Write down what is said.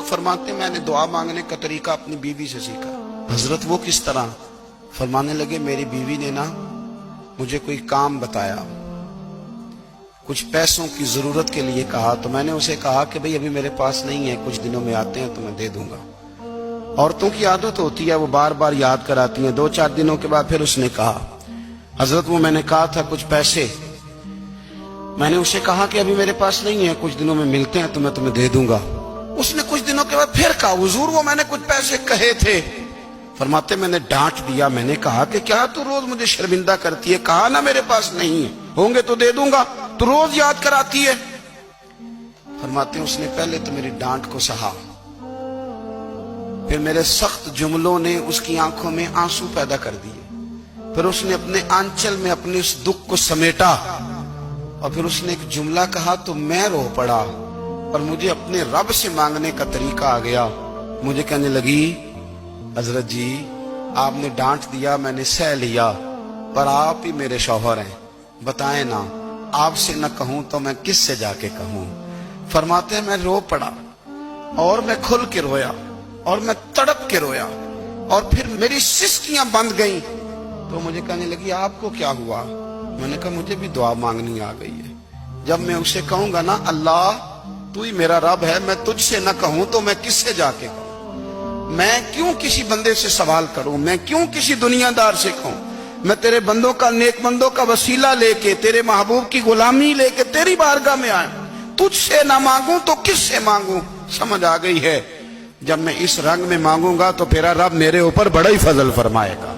تو فرماتے میں نے دعا مانگنے کا طریقہ اپنی بیوی سے سیکھا۔ حضرت وہ کس طرح؟ فرمانے لگے میری بیوی نے نا مجھے کوئی کام بتایا، کچھ پیسوں کی ضرورت کے لیے کہا، تو میں نے اسے کہا کہ بھئی ابھی میرے پاس نہیں ہے، کچھ دنوں میں آتے ہیں تو میں دے دوں گا۔ عورتوں کی عادت ہوتی ہے وہ بار بار یاد کراتی ہیں۔ 2-4 دنوں کے بعد پھر اس نے کہا حضرت وہ میں نے کہا تھا کچھ پیسے، میں نے اسے کہا کہ ابھی میرے پاس نہیں ہے، کچھ دنوں میں ملتے ہیں تو میں تمہیں دے دوں گا۔ اس نے کچھ دنوں کے بعد پھر کہا حضور وہ میں نے کچھ پیسے کہے تھے۔ فرماتے میں نے ڈانٹ دیا، میں نے کہا کہ کیا تو روز مجھے شرمندہ کرتی ہے، کہا نا میرے پاس نہیں ہے، ہوں گے تو دے دوں گا، تو روز یاد کراتی ہے۔ فرماتے ہیں اس نے پہلے تو میری ڈانٹ کو سہا، پھر میرے سخت جملوں نے اس کی آنکھوں میں آنسو پیدا کر دیے، پھر اس نے اپنے آنچل میں اپنے اس دکھ کو سمیٹا، اور پھر اس نے ایک جملہ کہا تو میں رو پڑا، اور مجھے اپنے رب سے مانگنے کا طریقہ آ گیا۔ مجھے کہنے لگی حضرت جی آپ نے ڈانٹ دیا، میں نے سہ لیا، پر آپ ہی میرے شوہر ہیں، بتائیں نا آپ سے نہ کہوں تو میں کس سے جا کے کہوں۔ فرماتے ہیں میں رو پڑا، اور میں کھل کے رویا، اور میں تڑپ کے رویا، اور پھر میری سسکیاں بند گئیں۔ تو مجھے کہنے لگی آپ کو کیا ہوا؟ میں نے کہا مجھے بھی دعا مانگنی آ گئی ہے، جب میں اسے کہوں گا نا اللہ تو ہی میرا رب ہے، میں تجھ سے نہ کہوں تو میں کس سے جا کے کہوں؟ میں کیوں کسی بندے سے سوال کروں؟ میں کیوں کسی دنیا دار سے کہوں؟ میں تیرے بندوں کا، نیک بندوں کا وسیلہ لے کے، تیرے محبوب کی غلامی لے کے تیری بارگاہ میں آئیں، تجھ سے نہ مانگوں تو کس سے مانگوں؟ سمجھ آ گئی ہے، جب میں اس رنگ میں مانگوں گا تو پھر رب میرے اوپر بڑا ہی فضل فرمائے گا۔